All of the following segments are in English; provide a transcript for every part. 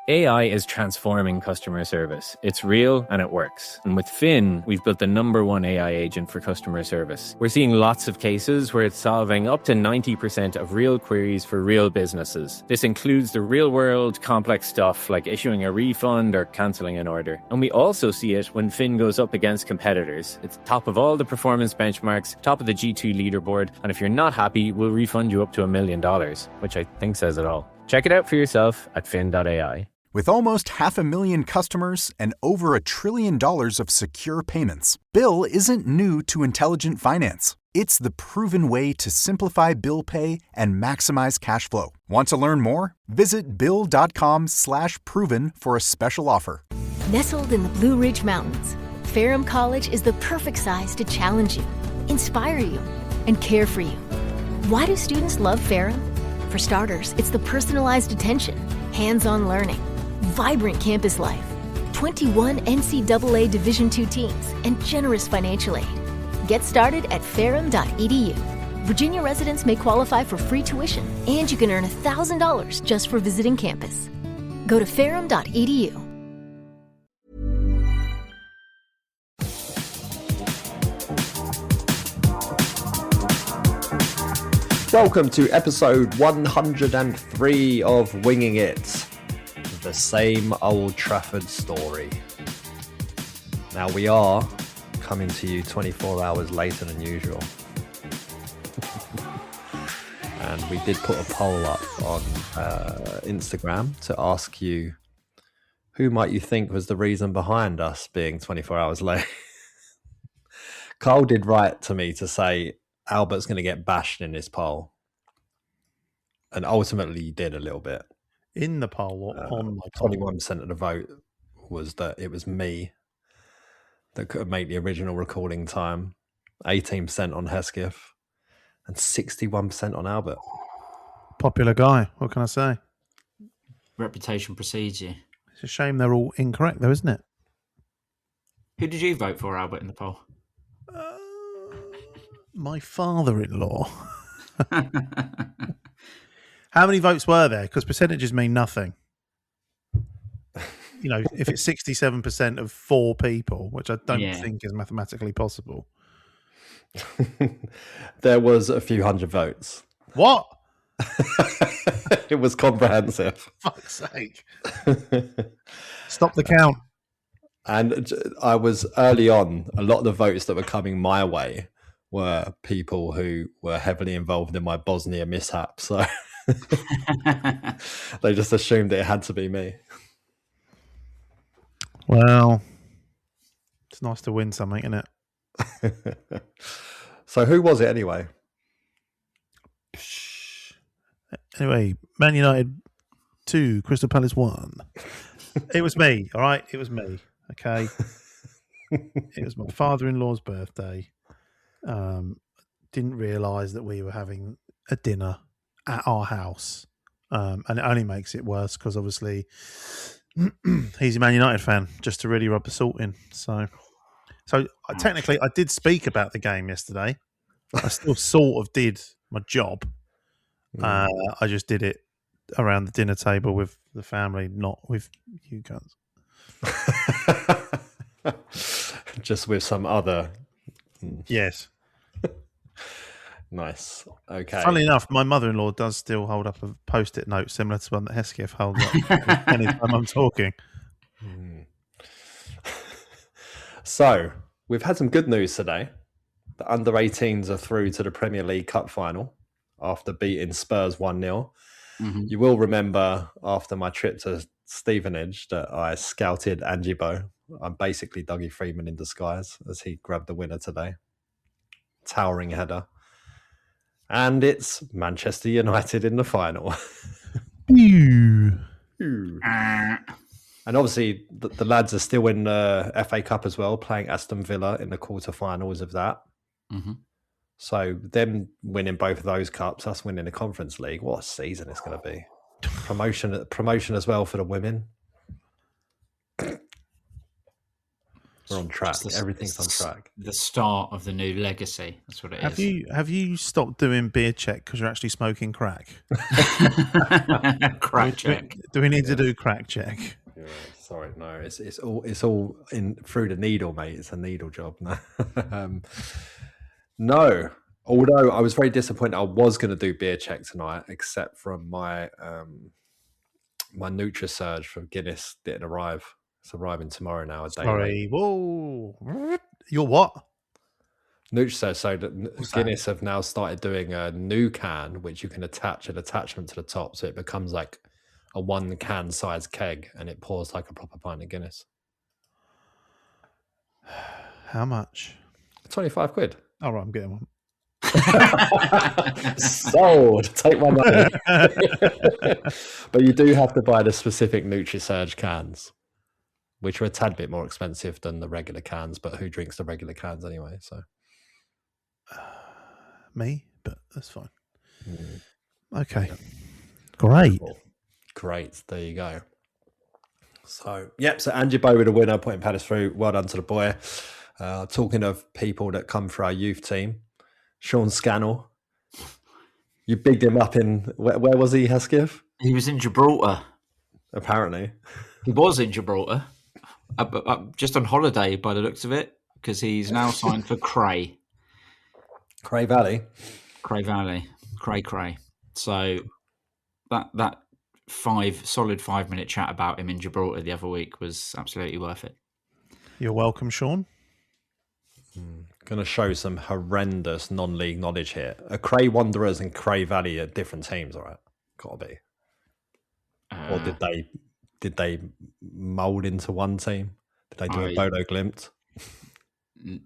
AI is transforming customer service. It's real and it works. And with Finn, we've built the #1 AI agent for customer service. We're seeing lots of cases where it's solving up to 90% of real queries for real businesses. This includes the real-world complex stuff like issuing a refund or cancelling an order. And we also see it when Finn goes up against competitors. It's top of all the performance benchmarks, top of the G2 leaderboard, and if you're not happy, we'll refund you up to $1 million, which I think says it all. Check it out for yourself at fin.ai. With almost 500,000 customers and over $1 trillion of secure payments, Bill isn't new to intelligent finance. It's the proven way to simplify bill pay and maximize cash flow. Want to learn more? Visit Bill.com/proven for a special offer. Nestled in the Blue Ridge Mountains, Ferrum College is the perfect size to challenge you, inspire you, and care for you. Why do students love Ferrum? For starters, it's the personalized attention, hands-on learning, vibrant campus life, 21 NCAA Division II teams, and generous financial aid. Get started at ferrum.edu. Virginia residents may qualify for free tuition, and you can earn $1,000 just for visiting campus. Go to ferrum.edu. Welcome to episode 103 of Winging It. The same Old Trafford story. Now we are coming to you 24 hours later than usual. And we did put a poll up on Instagram to ask you, who might you think was the reason behind us being 24 hours late? Carl did write to me to say Albert's going to get bashed in this poll. And ultimately he did a little bit. In the poll, on my poll. 21% of the vote was that it was me that could make the original recording time, 18% on Hesketh, and 61% on Albert. Popular guy, what can I say? Reputation precedes you. It's a shame they're all incorrect, though, isn't it? Who did you vote for, Albert, in the poll? My father-in-law. How many votes were there? Because percentages mean nothing. You know, if it's 67% of 4 people, which I don't think is mathematically possible. There was a few hundred votes. What? It was comprehensive. Fuck's sake. Stop the count. And I was early on, a lot of the votes that were coming my way were people who were heavily involved in my Bosnia mishap. So they just assumed it had to be me. Well, it's nice to win something, isn't it? So who was it anyway? Anyway, Man United 2, Crystal Palace 1. It was me, all right? It was me, okay? It was my father-in-law's birthday. Didn't realise that we were having a dinner at our house. And it only makes it worse because obviously he's a Man United fan, just to really rub the salt in. So technically I did speak about the game yesterday. I still sort of did my job. I just did it around the dinner table with the family, not with you guys. Just with some other. Yes. Nice. Okay. Funnily enough, my mother-in-law does still hold up a post-it note similar to one that Hesketh holds up anytime I'm talking. So, we've had some good news today. The under-18s are through to the Premier League Cup final after beating Spurs 1-0. Mm-hmm. You will remember after my trip to Stevenage that I scouted Angibo. I'm basically Dougie Freeman in disguise as he grabbed the winner today. Towering header. And it's Manchester United in the final. And obviously, the lads are still in the FA Cup as well, playing Aston Villa in the quarterfinals of that. Mm-hmm. So them winning both of those cups, us winning the Conference League, what a season it's going to be. Promotion as well for the women. We're on track. Just Everything's on track. The start of the new legacy. That's what it is. Have you stopped doing beer check because you're actually smoking crack? Crack check. Do we need to do crack check? Yeah, sorry, no. It's all in through the needle, mate. It's a needle job. No. No. Although I was very disappointed, I was going to do beer check tonight, except from my my NutriSurge from Guinness didn't arrive. It's arriving tomorrow now. Sorry. Whoa. Your what? NutriSurge. So Guinness have now started doing a new can, which you can attach an attachment to the top, so it becomes like a 1 can size keg, and it pours like a proper pint of Guinness. How much? 25 quid. All right, I'm getting one. Sold. Take my money. But you do have to buy the specific NutriSurge cans, which are a tad bit more expensive than the regular cans. But who drinks the regular cans anyway? So me, but that's fine. Okay, great. Cool. Great. There you go. So yep. So Angie Bow with a winner, putting Palace through. Well done to the boy. Talking of people that come for our youth team. Sean Scannell, you bigged him up in where was he, Hesketh? He was in Gibraltar. Apparently, he was in Gibraltar, just on holiday by the looks of it, because he's now signed for Cray Valley. So that solid 5 minute chat about him in Gibraltar the other week was absolutely worth it. You're welcome, Sean. Going to show some horrendous non-league knowledge here. Are Cray Wanderers and Cray Valley are different teams, all right? Got to be. Or did they mould into one team? Did they do a Bodo Glimt?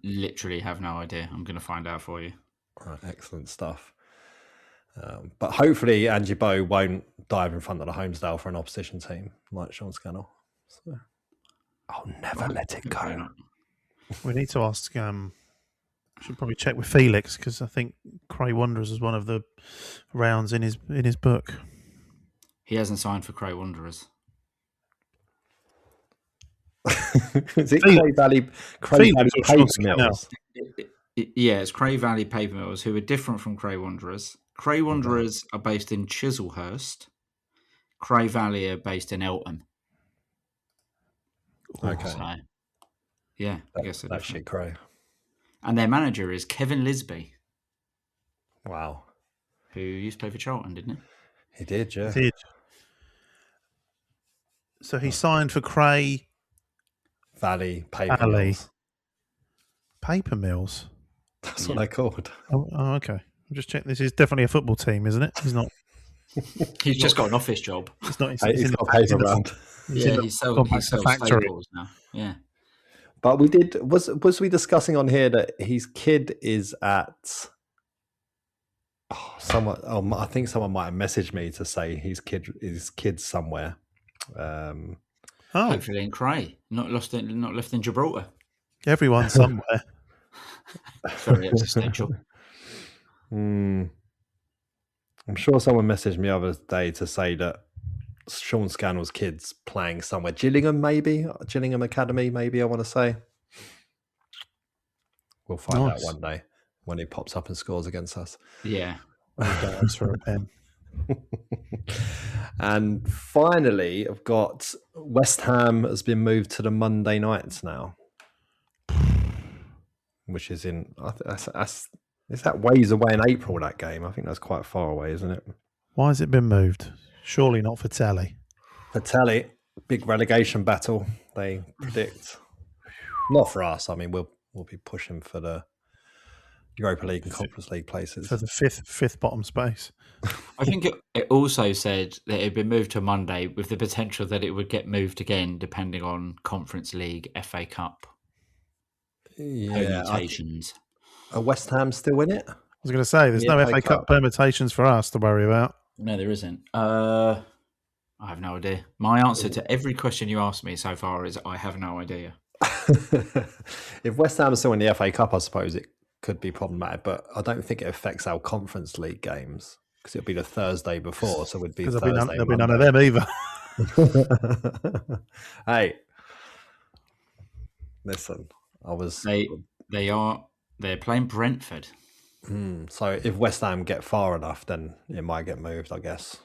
Literally have no idea. I'm going to find out for you. All right, excellent stuff. But hopefully Angie Bow won't dive in front of the Homesdale for an opposition team like Sean Scannell. So I'll never let it go. We need to ask. Should probably check with Felix because I think Cray Wanderers is one of the rounds in his book. He hasn't signed for Cray Wanderers. Is it Cray Valley Paper Mills? Yeah, it's Cray Valley Paper Mills, who are different from Cray Wanderers. Cray Wanderers are based in Chislehurst. Cray Valley are based in Eltham. Okay. So, yeah, I guess that's shit, Cray. And their manager is Kevin Lisby. Wow. Who used to play for Charlton, didn't he? He did, yeah. He did. So he signed for Cray Valley Paper Mills. Paper Mills? That's what they're called. Oh, okay. I'm just checking. This is definitely a football team, isn't it? He's not. He's just got an office job. It's not. He's got a paper round. He's selling staples now. Yeah. But was we discussing on here that his kid is at I think someone might have messaged me to say his kid's somewhere. Hopefully in Cray, not left in Gibraltar. Everyone's somewhere. Very existential. I'm sure someone messaged me the other day to say that Sean Scannell's kid's playing somewhere. Gillingham, maybe? Gillingham Academy, maybe, I want to say. We'll find out one day when he pops up and scores against us. Yeah. For a pen. And finally, I've got West Ham has been moved to the Monday nights now, which is in... Is that ways away in April, that game? I think that's quite far away, isn't it? Why has it been moved? Surely not for telly. For telly, big relegation battle, they predict. Not for us. I mean, we'll be pushing for the Europa League and Conference League places. For the fifth bottom space. I think it also said that it had been moved to Monday with the potential that it would get moved again depending on Conference League, FA Cup permutations. Are West Ham still in it? I was going to say, there's no FA Cup permutations for us to worry about. No, there isn't. I have no idea. My answer to every question you asked me so far is I have no idea. If West Ham is still in the FA Cup, I suppose it could be problematic, but I don't think it affects our Conference League games because it'll be the Thursday before, so it would be Thursday. There'll be none of them either. Hey, Listen, I was. They're playing Brentford. So if West Ham get far enough, then it might get moved, I guess,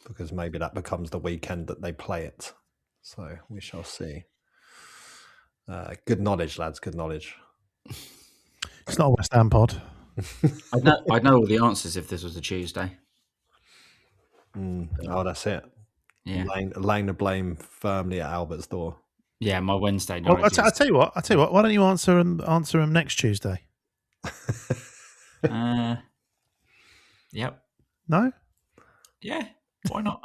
because maybe that becomes the weekend that they play it. So we shall see. Good knowledge, lads. Good knowledge. It's not a West Ham pod. I'd know all the answers if this was a Tuesday. Oh, that's it. Yeah, laying the blame firmly at Albert's door. Yeah, my Wednesday night. Well, I'll tell you what. Why don't you answer them next Tuesday? Yep. No. Yeah. Why not?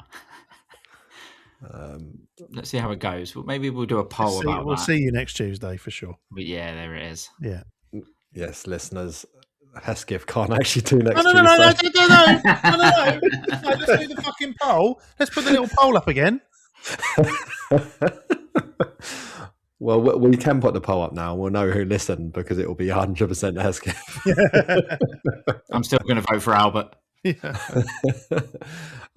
Let's see how it goes. Well, maybe we'll do a poll about that. We'll see you next Tuesday for sure. But yeah, there it is. Yeah. Yes, listeners. Hesketh can't actually do next No. Tuesday. No. Let's do the fucking poll. Let's put the little poll up again. Well, we can put the poll up now. We'll know who listened because it will be 100% Hesketh. I'm still going to vote for Albert. Yeah.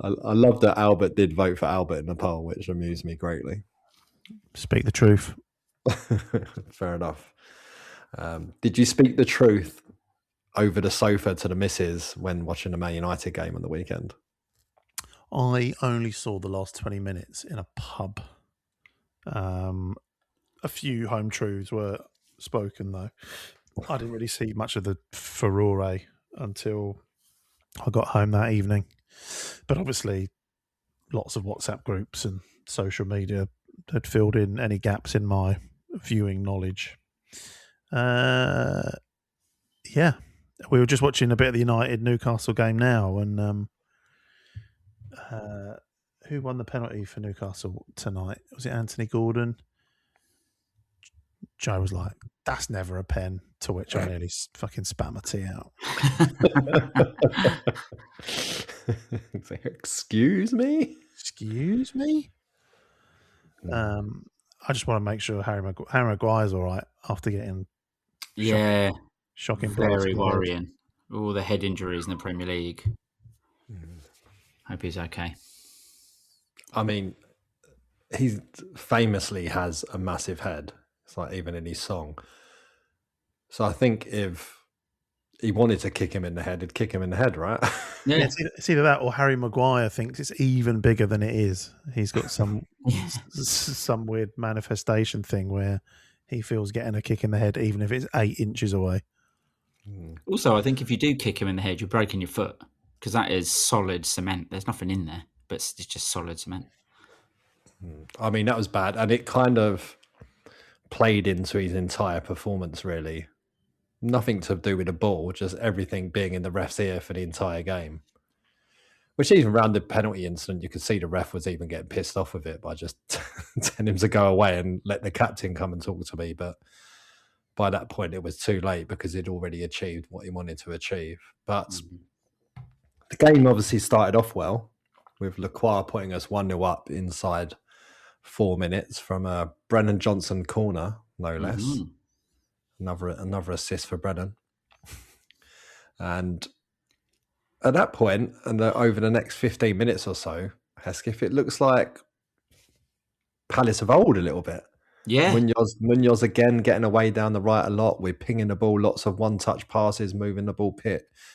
I love that Albert did vote for Albert in the poll, which amused me greatly. Speak the truth. Fair enough. Did you speak the truth over the sofa to the missus when watching the Man United game on the weekend? I only saw the last 20 minutes in a pub. A few home truths were spoken, though. I didn't really see much of the furore until I got home that evening. But obviously, lots of WhatsApp groups and social media had filled in any gaps in my viewing knowledge. Yeah. We were just watching a bit of the United-Newcastle game now, and who won the penalty for Newcastle tonight? Was it Anthony Gordon? Joe was like, "That's never a pen," to which I nearly fucking spat my tea out. Excuse me? Excuse me? I just want to make sure Harry Maguire's all right after getting shocking very worrying. All the head injuries in the Premier League. Hope he's okay. I mean, he famously has a massive head. It's like even in his song. So I think if he wanted to kick him in the head, he'd kick him in the head, right? Yeah, it's either that or Harry Maguire thinks it's even bigger than it is. He's got some weird manifestation thing where he feels getting a kick in the head, even if it's 8 inches away. Also, I think if you do kick him in the head, you're breaking your foot because that is solid cement. There's nothing in there, but it's just solid cement. I mean, that was bad. And it kind of played into his entire performance, really. Nothing to do with the ball, just everything being in the ref's ear for the entire game. Which even around the penalty incident, you could see the ref was even getting pissed off with it by just telling him to go away and let the captain come and talk to me. But by that point, it was too late because he'd already achieved what he wanted to achieve. But the game obviously started off well, with Lacroix putting us 1-0 up inside 4 minutes from a Brennan Johnson corner, no less. Another assist for Brennan. And at that point, and over the next 15 minutes or so, Hesketh, it looks like Palace of old a little bit. Yeah. Munoz again getting away down the right a lot. We're pinging the ball, lots of one-touch passes, moving the ball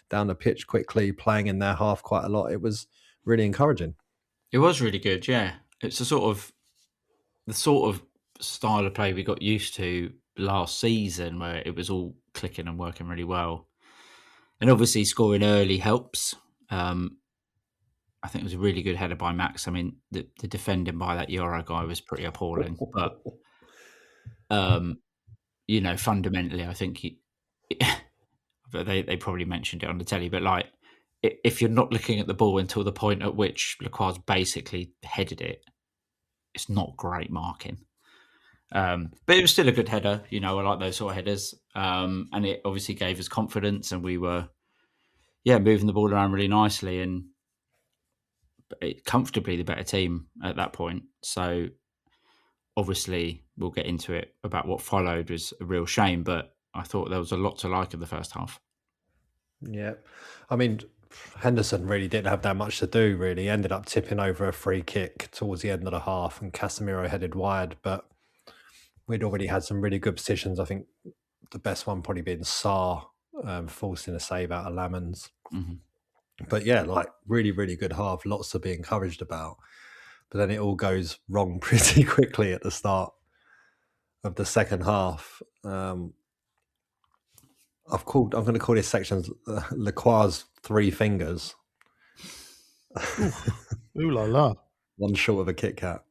down the pitch quickly, playing in their half quite a lot. It was really encouraging. It was really good, yeah. It's the sort of style of play we got used to last season where it was all clicking and working really well. And obviously scoring early helps. I think it was a really good header by Max. I mean, the defending by that Euro guy was pretty appalling. But, fundamentally, I think they probably mentioned it on the telly, but like, if you're not looking at the ball until the point at which Lacroix basically headed it, it's not great marking. But it was still a good header. I like those sort of headers. And it obviously gave us confidence and we were, moving the ball around really nicely and comfortably the better team at that point. So obviously we'll get into it about what followed was a real shame, but I thought there was a lot to like in the first half. Yeah. I mean, Henderson really didn't have that much to do, really. He ended up tipping over a free kick towards the end of the half and Casemiro headed wide. But we'd already had some really good positions. I think the best one probably being Sarr, forcing a save out of Lamans. Mm-hmm. But yeah, like really, really good half. Lots to be encouraged about. But then it all goes wrong pretty quickly at the start of the second half. I'm going to call this section Lacroix's three fingers. Ooh la la. One short of a Kit Kat.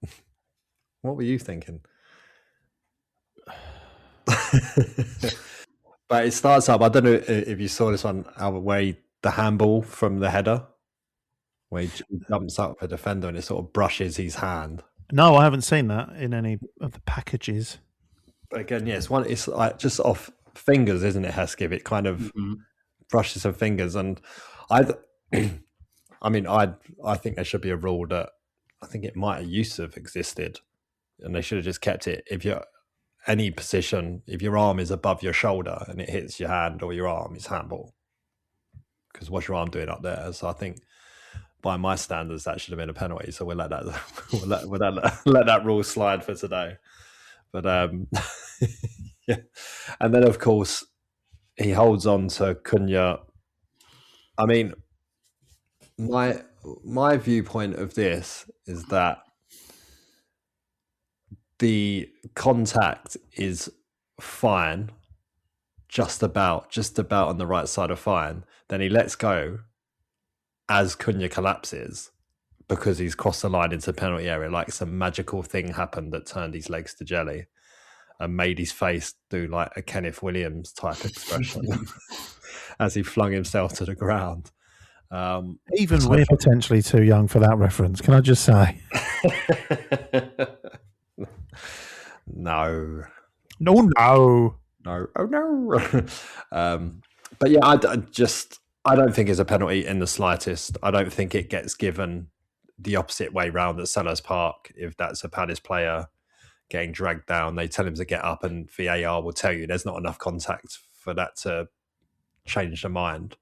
What were you thinking? But it starts up. I don't know if you saw this one, Albert, where the handball from the header, where he jumps up a defender and it sort of brushes his hand. No, I haven't seen that in any of the packages. But again, yes, it's like just off fingers, isn't it, Hesketh? It kind of brushes some fingers, and I think there should be a rule that I think it might have used to have existed, and they should have just kept it. If you're any position, if your arm is above your shoulder and it hits your hand or your arm, it's handball. Because what's your arm doing up there? So I think, by my standards, that should have been a penalty. So we'll let that let that rule slide for today. But yeah, and then of course he holds on to Cunha. I mean, my viewpoint of this is that the contact is fine, just about on the right side of fine. Then he lets go as Cunha collapses because he's crossed the line into the penalty area, like some magical thing happened that turned his legs to jelly and made his face do like a Kenneth Williams type expression as he flung himself to the ground. Even we're potentially too young for that reference, can I just say? No. Oh no. But yeah, I don't think it's a penalty in the slightest. I don't think it gets given the opposite way round at Selhurst Park. If that's a Palace player getting dragged down, they tell him to get up, and VAR will tell you there's not enough contact for that to change the mind.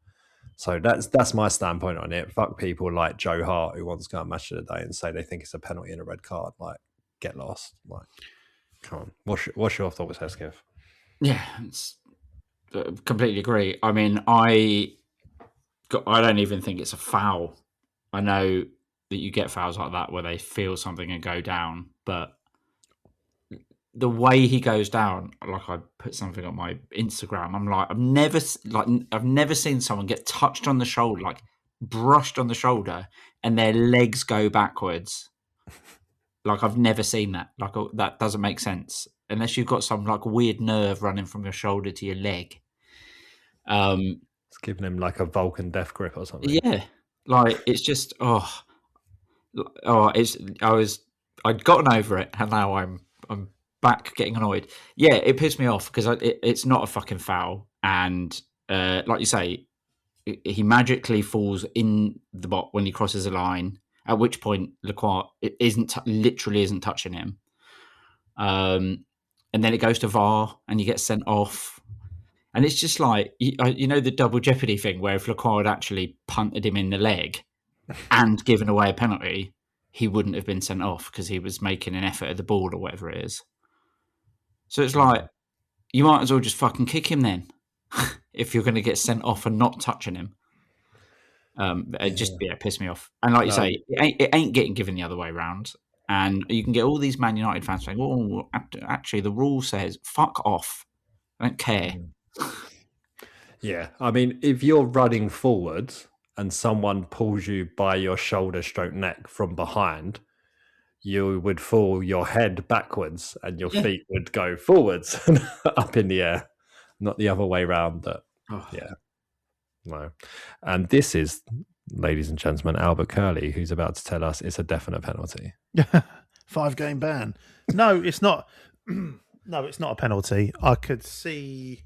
So that's my standpoint on it. Fuck people like Joe Hart who wants to go on Match of the Day and say they think it's a penalty and a red card. Like, get lost. Like, come on. What's your thoughts, Hesketh? Yeah, completely agree. I mean, I don't even think it's a foul. I know that you get fouls like that where they feel something and go down, but the way he goes down, like I put something on my Instagram, I'm like, I've never seen someone get touched on the shoulder, like brushed on the shoulder, and their legs go backwards. Like, I've never seen that. Like, that doesn't make sense unless you've got some like weird nerve running from your shoulder to your leg. It's giving him like a Vulcan death grip or something. Yeah, like it's just I'd gotten over it, and now I'm back getting annoyed. Yeah, it pissed me off because it's not a fucking foul, and like you say, he magically falls in the box when he crosses the line. At which point, Lacroix literally isn't touching him, and then it goes to VAR, and you get sent off. And it's just like, you know, the double jeopardy thing where if Lacroix had actually punted him in the leg and given away a penalty, he wouldn't have been sent off because he was making an effort at the ball or whatever it is. So it's like, you might as well just fucking kick him then if you're going to get sent off and not touching him. It pissed me off. And like you say, it ain't getting given the other way around. And you can get all these Man United fans saying, oh, actually, the rule says, fuck off. I don't care. Yeah, I mean, if you're running forwards and someone pulls you by your shoulder stroke neck from behind, you would fall your head backwards and your feet would go forwards up in the air, not the other way around. Yeah, no. And this is, ladies and gentlemen, Albert Curley, who's about to tell us it's a definite penalty. 5-game ban. No, it's not. No, it's not a penalty. I could see.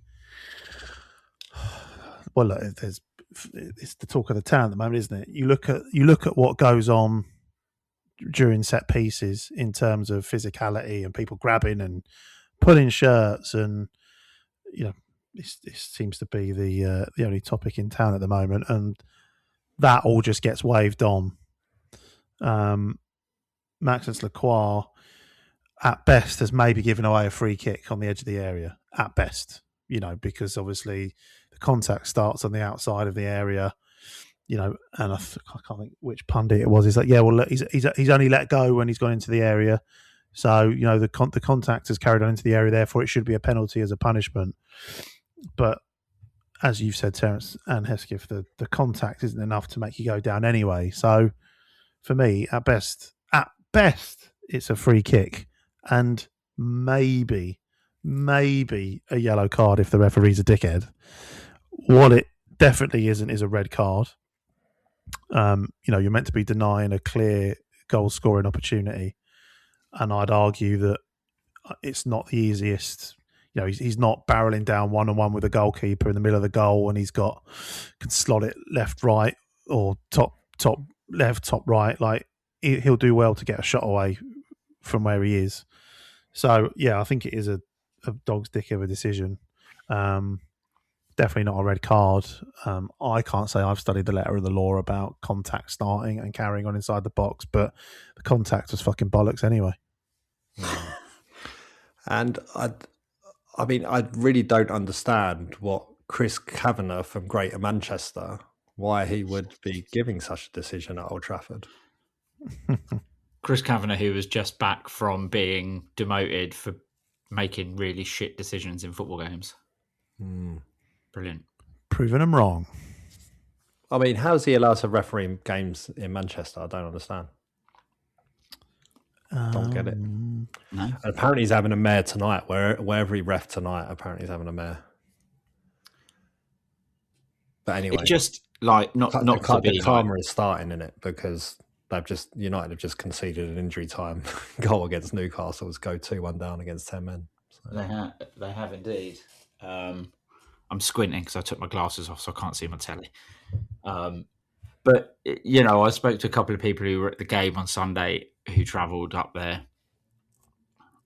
Well, look, it's the talk of the town at the moment, isn't it? You look at what goes on during set pieces in terms of physicality and people grabbing and pulling shirts, and you know, this seems to be the only topic in town at the moment, and that all just gets waved on. Maxence Lacroix, at best has maybe given away a free kick on the edge of the area. At best, because obviously the contact starts on the outside of the area. And I can't think which pundit it was. He's like, yeah, well, look, he's only let go when he's gone into the area. So, the contact has carried on into the area, therefore it should be a penalty as a punishment. But as you've said, Terence and Hesketh, the contact isn't enough to make you go down anyway. So for me, at best, it's a free kick and maybe a yellow card if the referee's a dickhead. What it definitely isn't is a red card. You're meant to be denying a clear goal scoring opportunity. And I'd argue that it's not the easiest. He's not barreling down 1-on-1 with a goalkeeper in the middle of the goal, and can slot it left, right, or top left, top right. Like he'll do well to get a shot away from where he is. So yeah, I think it is a dog's dick of a decision. Definitely not a red card. I can't say I've studied the letter of the law about contact starting and carrying on inside the box, but the contact was fucking bollocks anyway. And I mean, I really don't understand what Chris Kavanagh from Greater Manchester, why he would be giving such a decision at Old Trafford. Chris Kavanagh, who was just back from being demoted for making really shit decisions in football games. Brilliant. Proving him wrong. I mean, how's he allowed to referee games in Manchester? I don't understand. Don't get it. No. And apparently he's having a mare tonight. Wherever he ref tonight, apparently he's having a mare. But anyway, it's just like not to be the karma is starting in it because United have just conceded an injury time goal against Newcastle's go 2-1 down against 10 men. So. They have indeed. I'm squinting because I took my glasses off, so I can't see my telly. But I spoke to a couple of people who were at the game on Sunday who travelled up there,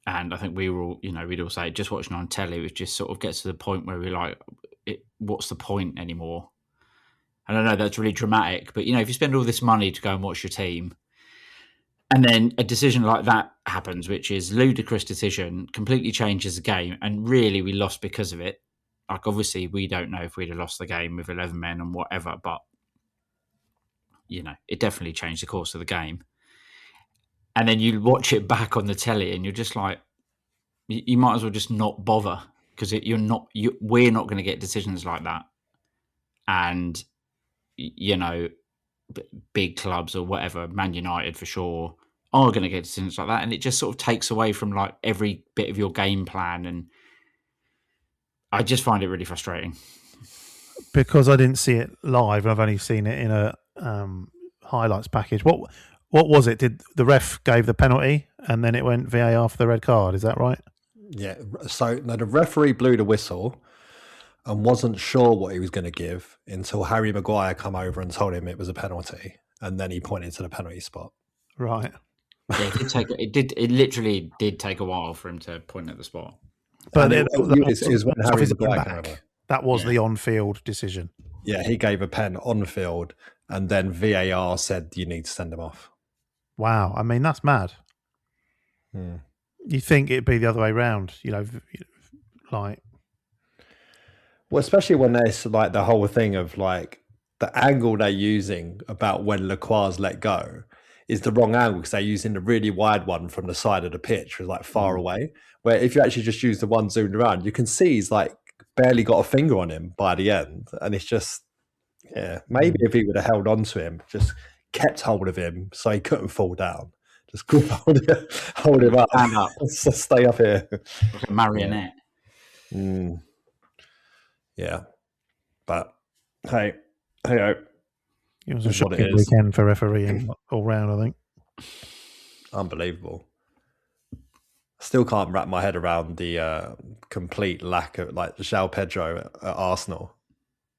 and I think we were all, we'd all say just watching on telly, it just sort of gets to the point where we're like, what's the point anymore? And I know that's really dramatic, but if you spend all this money to go and watch your team, and then a decision like that happens, which is ludicrous decision, completely changes the game, and really we lost because of it. Like, obviously, we don't know if we'd have lost the game with 11 men and whatever, but, it definitely changed the course of the game. And then you watch it back on the telly and you're just like, you might as well just not bother because we're not going to get decisions like that. And, big clubs or whatever, Man United for sure, are going to get decisions like that. And it just sort of takes away from like every bit of your game plan. And I just find it really frustrating. Because I didn't see it live, I've only seen it in a highlights package. What was it? Did the ref gave the penalty and then it went VAR for the red card? Is that right? Yeah. So the referee blew the whistle and wasn't sure what he was going to give until Harry Maguire come over and told him it was a penalty, and then he pointed to the penalty spot. Right. Yeah, it literally did take a while for him to point at the spot. But it was when Harry Maguire came over. That was the on-field decision. Yeah, he gave a pen on field, and then VAR said you need to send him off. Wow, I mean that's mad. You think it'd be the other way around, like. Well, especially when there's like the whole thing of like the angle they're using about when Lacroix's let go is the wrong angle because they're using the really wide one from the side of the pitch, was like far away. Where if you actually just use the one zoomed around, you can see he's like barely got a finger on him by the end, and it's just maybe if he would have held on to him, just kept hold of him so he couldn't fall down. Just hold him up. Stand up. So stay up here. Like a marionette. Yeah. But hey. It was a shocking weekend for refereeing all round, I think. Unbelievable. Still can't wrap my head around the complete lack of like João Pedro at Arsenal.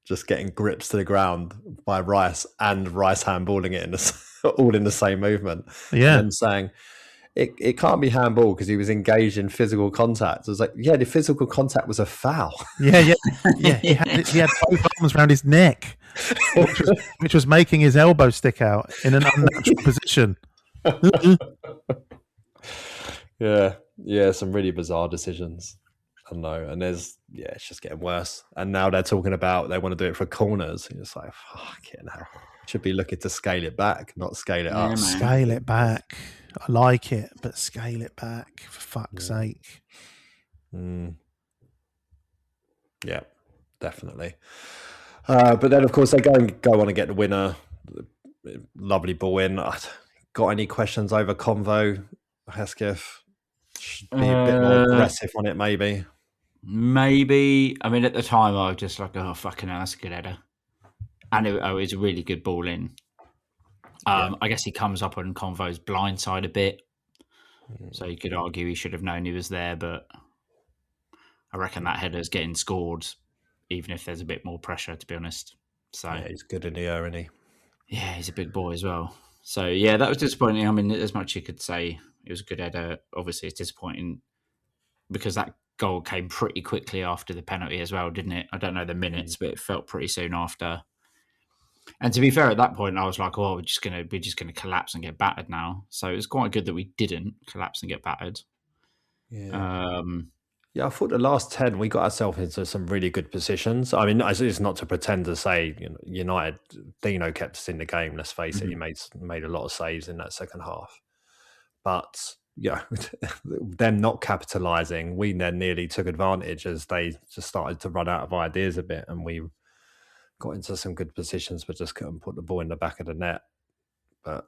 Just getting grips to the ground by Rice and Rice handballing it all in the same movement. Yeah. And saying it can't be handball because he was engaged in physical contact. I was like, the physical contact was a foul. Yeah. He had both arms around his neck, which was making his elbow stick out in an unnatural position. Yeah. Yeah, some really bizarre decisions. I know, and it's just getting worse. And now they're talking about they want to do it for corners. It's like, fucking hell. Should be looking to scale it back, not scale it up. Man. Scale it back. I like it, but scale it back for fuck's sake. Yeah, definitely. But then, of course, they go on and get the winner. Lovely ball in. Got any questions over Convo, Hesketh? Should be a bit more aggressive on it, maybe. Maybe. I mean, at the time, I was just like, oh, fucking hell, that's a good header. And it was a really good ball in. I guess he comes up on Convo's blind side a bit. So you could argue he should have known he was there, but I reckon that header's getting scored, even if there's a bit more pressure, to be honest. So yeah, he's good in the air, isn't he? Yeah, he's a big boy as well. So, yeah, that was disappointing. I mean, as much you could say it was a good header. Obviously, it's disappointing because that goal came pretty quickly after the penalty as well, didn't it? I don't know the minutes, but it felt pretty soon after. And to be fair, at that point, I was like, "Oh, we're just gonna collapse and get battered now." So it was quite good that we didn't collapse and get battered. Yeah. I thought the last 10, we got ourselves into some really good positions. I mean, it's not to pretend to say, United, Dino kept us in the game, let's face it. He made a lot of saves in that second half. But, them not capitalising, we then nearly took advantage as they just started to run out of ideas a bit. And we got into some good positions, but just couldn't put the ball in the back of the net. But,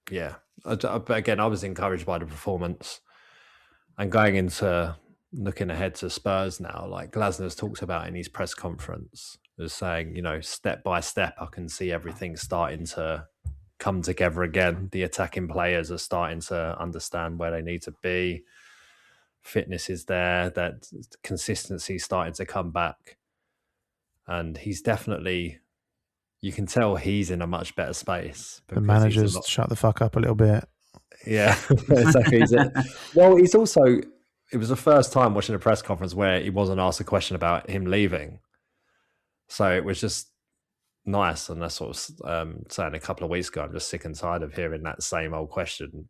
yeah. But again, I was encouraged by the performance. And going into looking ahead to Spurs now, like Glasner's talked about in his press conference, is saying, step by step, I can see everything starting to come together again. The attacking players are starting to understand where they need to be. Fitness is there. That consistency is starting to come back. And he's definitely, you can tell he's in a much better space. The manager's shut the fuck up a little bit. Yeah, exactly. Well, he's also, it was the first time watching a press conference where he wasn't asked a question about him leaving. So it was just nice. And that's what I was saying a couple of weeks ago. I'm just sick and tired of hearing that same old question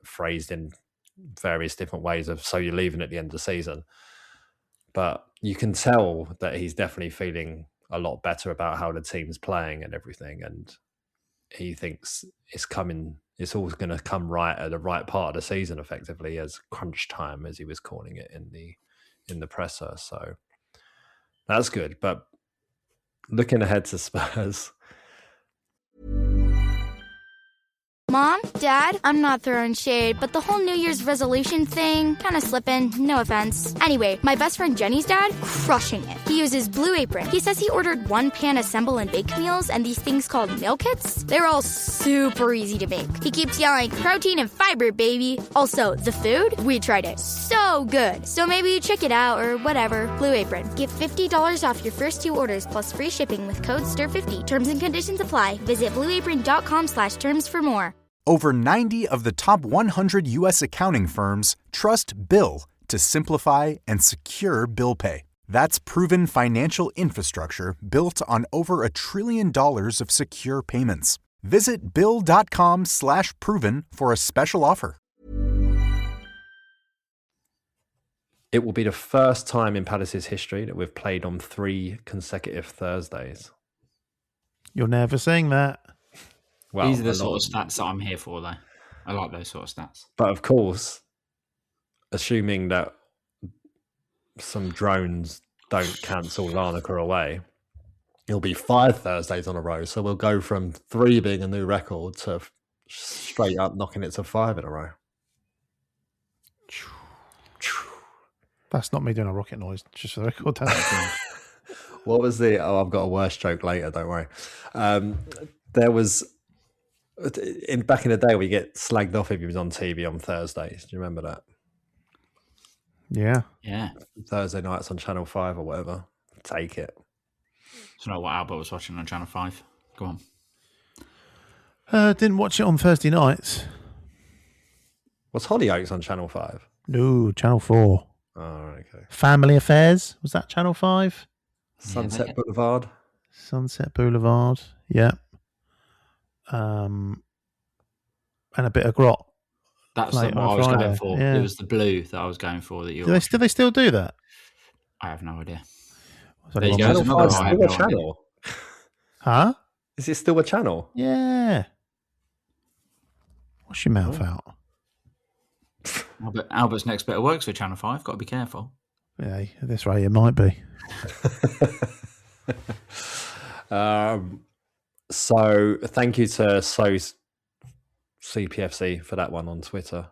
phrased in various different ways of, so you're leaving at the end of the season. But you can tell that he's definitely feeling a lot better about how the team's playing and everything. And he thinks it's all going to come right at the right part of the season, effectively, as crunch time, as he was calling it in the presser. So that's good. But looking ahead to Spurs. Mom, Dad, I'm not throwing shade, but the whole New Year's resolution thing, kind of slipping, no offense. Anyway, my best friend Jenny's dad, crushing it. He uses Blue Apron. He says he ordered 1-pan assemble and bake meals and these things called meal kits. They're all super easy to make. He keeps yelling, protein and fiber, baby. Also, the food, we tried it. So good. So maybe you check it out or whatever. Blue Apron. Get $50 off your first 2 orders plus free shipping with code STIR50. Terms and conditions apply. Visit blueapron.com/terms for more. Over 90 of the top 100 U.S. accounting firms trust Bill to simplify and secure bill pay. That's proven financial infrastructure built on over $1 trillion of secure payments. Visit Bill.com/proven for a special offer. It will be the first time in Palace's history that we've played on 3 consecutive Thursdays. You're never saying that. Well, these are the sort of stats that I'm here for, though. I like those sort of stats. But of course, assuming that some drones don't cancel Larnaca away, it'll be 5 Thursdays on a row. So we'll go from 3 being a new record to straight up knocking it to 5 in a row. That's not me doing a rocket noise, just for the record. What was the... Oh, I've got a worse joke later, don't worry. There was... back in the day, we get slagged off if he was on TV on Thursdays. Do you remember that? Yeah. Thursday nights on Channel 5 or whatever. Take it. I don't know what Albert was watching on Channel 5. Go on. Didn't watch it on Thursday nights. Was Hollyoaks on Channel 5? No, Channel 4. Oh, okay. Family Affairs. Was that Channel 5? Sunset Boulevard. Sunset Boulevard. Yeah. And a bit of grot That's Late what on I was Friday, going for. yeah. It was the blue that I was going for. That you. Do they still do that? I have no idea. There you go. Channel Another 5's I have still a no channel. Huh? Is it still a channel? Yeah. Wash your mouth out. Albert's next bit of work's for Channel 5. Got to be careful. Yeah, at this rate, it might be. So thank you to CPFC for that one on Twitter.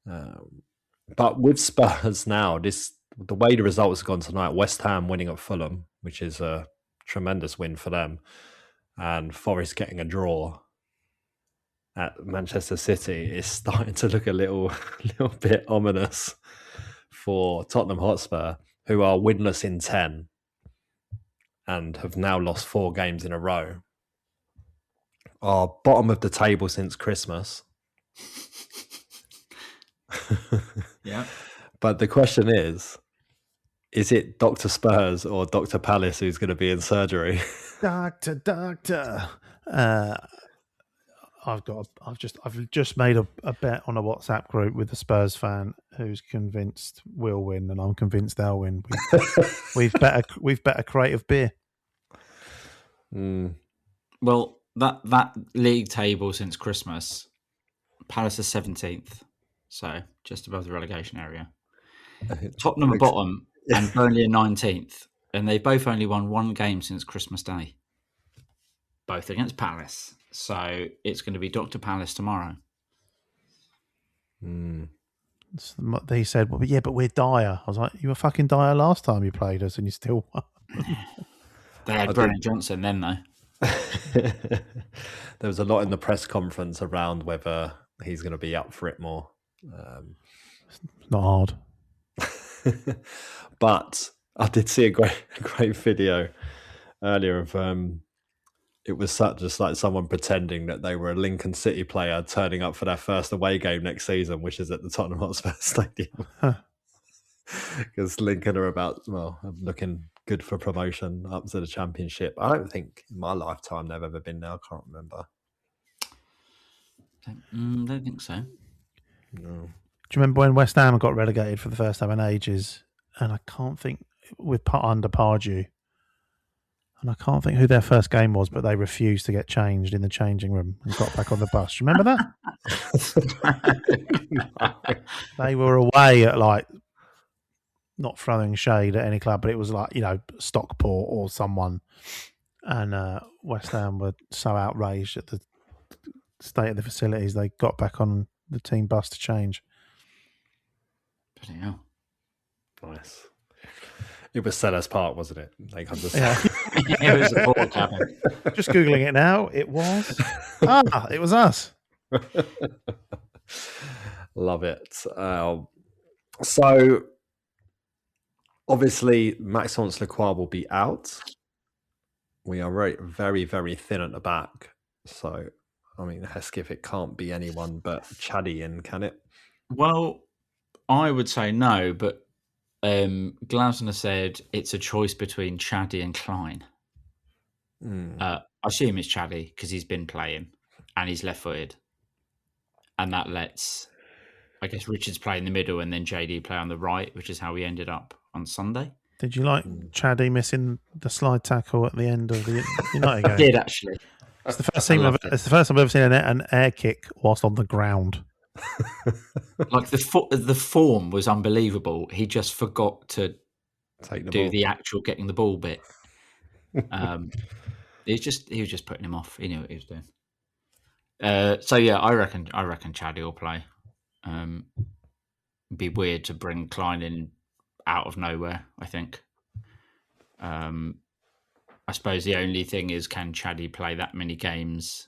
But with Spurs now, the way the results have gone tonight, West Ham winning at Fulham, which is a tremendous win for them, and Forest getting a draw at Manchester City is starting to look a little bit ominous for Tottenham Hotspur, who are winless in 10 and have now lost 4 games in a row. Are bottom of the table since Christmas. Yeah. But the question is it Dr Spurs or Dr Palace who's going to be in surgery? Doctor. I've just made a bet on a WhatsApp group with a Spurs fan who's convinced we'll win, and I'm convinced they'll win. We've bet a crate of beer. Well, that league table since Christmas, Palace is 17th, so just above the relegation area. Tottenham bottom and Burnley are 19th, and they both only won 1 game since Christmas Day. Both against Palace. So it's going to be Dr. Palace tomorrow. They said, well, yeah, but we're dire. I was like, you were fucking dire last time you played us and you still won. They had Brennan Johnson then, though. There was a lot in the press conference around whether he's going to be up for it more. It's not hard. But I did see a great video earlier of it was just like someone pretending that they were a Lincoln City player turning up for their first away game next season, which is at the Tottenham Hotspur Stadium. Because Lincoln are looking good for promotion up to the Championship. I don't think in my lifetime they've ever been there. I can't remember. Don't think so. No. Do you remember when West Ham got relegated for the first time in ages? And I can't think under Pardew. And I can't think who their first game was, but they refused to get changed in the changing room and got back on the bus. Do you remember that? They were away at not throwing shade at any club, but it was Stockport or someone. And West Ham were so outraged at the state of the facilities, they got back on the team bus to change. Bloody hell. Nice. It was Sellers Park, wasn't it? Like It was a port cabin. Just Googling it now. It was. It was us. Love it. So, obviously, Maxence Lacroix will be out. We are very, very, very thin at the back. So, I mean, Hesketh, it can't be anyone but Chaddy in, can it? Well, I would say no, but Glasner said it's a choice between Chaddy and Klein. I assume it's Chaddy because he's been playing and he's left-footed. And that lets, I guess, Richards play in the middle and then JD play on the right, which is how we ended up on Sunday. Did you like Chaddy missing the slide tackle at the end of the United game? I did, actually. It's the first time I've ever seen an air kick whilst on the ground. Like the form was unbelievable. He just forgot to do the actual getting the ball bit. He was just putting him off. He knew what he was doing. So yeah, I reckon Chaddy will play. It'd be weird to bring Klein in out of nowhere, I think. I suppose the only thing is, can Chaddy play that many games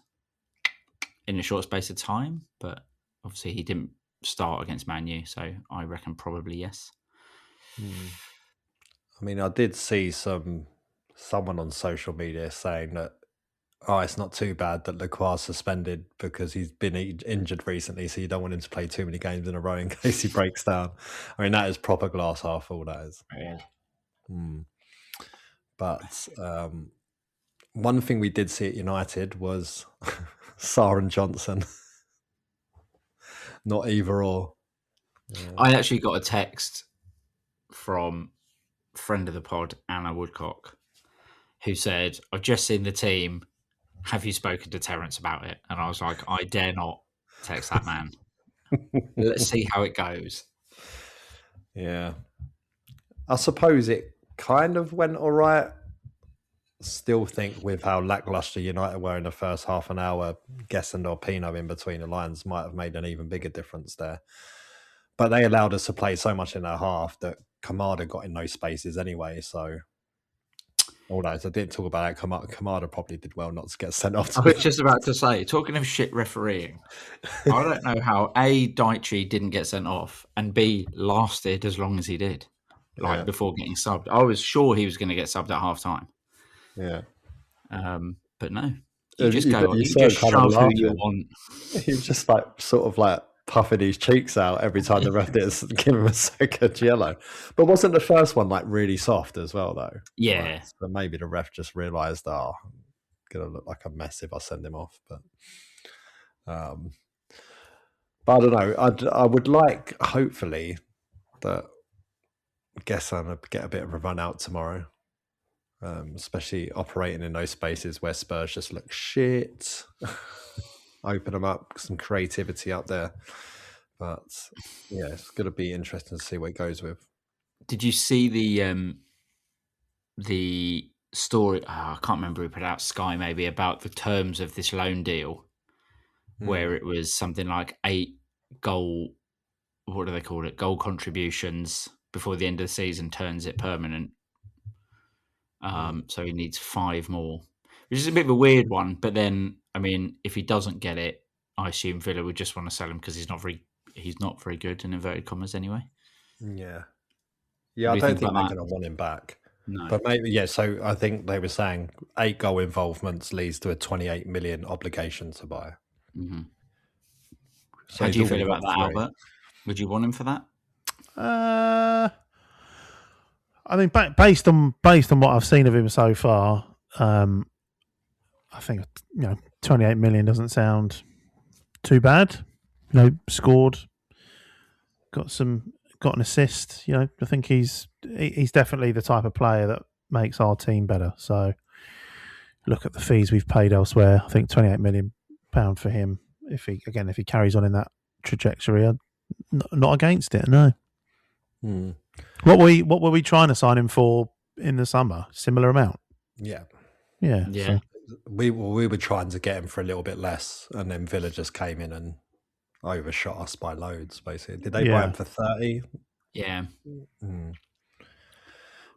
in a short space of time? But obviously he didn't start against Man U, so I reckon probably yes. I mean, I did see someone on social media saying that, it's not too bad that Lacroix suspended because he's been injured recently, so you don't want him to play too many games in a row in case he breaks down. I mean, that is proper glass half full, that is. Yeah. But one thing we did see at United was Sarah and Johnson. not either or. Yeah. I actually got a text from a friend of the pod, Anna Woodcock, who said, I've just seen the team. Have you spoken to Terence about it? And I was like, I dare not text that man. Let's see how it goes. Yeah. I suppose it kind of went all right. Still think with how lackluster United were in the first half an hour, Guessend or Pino in between the lines might have made an even bigger difference there. But they allowed us to play so much in their half that Kamada got in those spaces anyway. So, although I didn't talk about that, Kamada probably did well not to get sent off. I was just about to say, talking of shit refereeing, I don't know how A, Daichi didn't get sent off, and B, lasted as long as he did, before getting subbed. I was sure he was going to get subbed at half time. Yeah. But no. You just shove who you want. He was just sort of puffing his cheeks out every time the ref did give him a second yellow. But wasn't the first one really soft as well though? Yeah. So maybe the ref just realised, I'm gonna look like a mess if I send him off. But I don't know. I would like, hopefully, that Guessend get a bit of a run out tomorrow. Especially operating in those spaces where Spurs just look shit. Open them up, some creativity up there. But yeah, it's going to be interesting to see what it goes with. Did you see the story? I can't remember who put out, Sky maybe, about the terms of this loan deal, where it was something like 8 goal, what do they call it? Goal contributions before the end of the season turns it permanent. So he needs 5 more, which is a bit of a weird one. But then, I mean, if he doesn't get it, I assume Villa would just want to sell him because he's not very good in inverted commas anyway. Yeah. I don't think they're going to want him back. No. But maybe, yeah, so I think they were saying 8 goal involvements leads to a 28 million obligation to buy. Mm-hmm. So how do you feel about that, Albert? Would you want him for that? I mean, based on what I've seen of him so far, I think 28 million doesn't sound too bad. Scored, got an assist. I think he's definitely the type of player that makes our team better. So look at the fees we've paid elsewhere. I think £28 million for him. If he carries on in that trajectory, I'm not against it. No. What were we trying to sign him for in the summer? Similar amount. Yeah. So we were trying to get him for a little bit less, and then Villa just came in and overshot us by loads. Basically, did they buy him for 30? Yeah.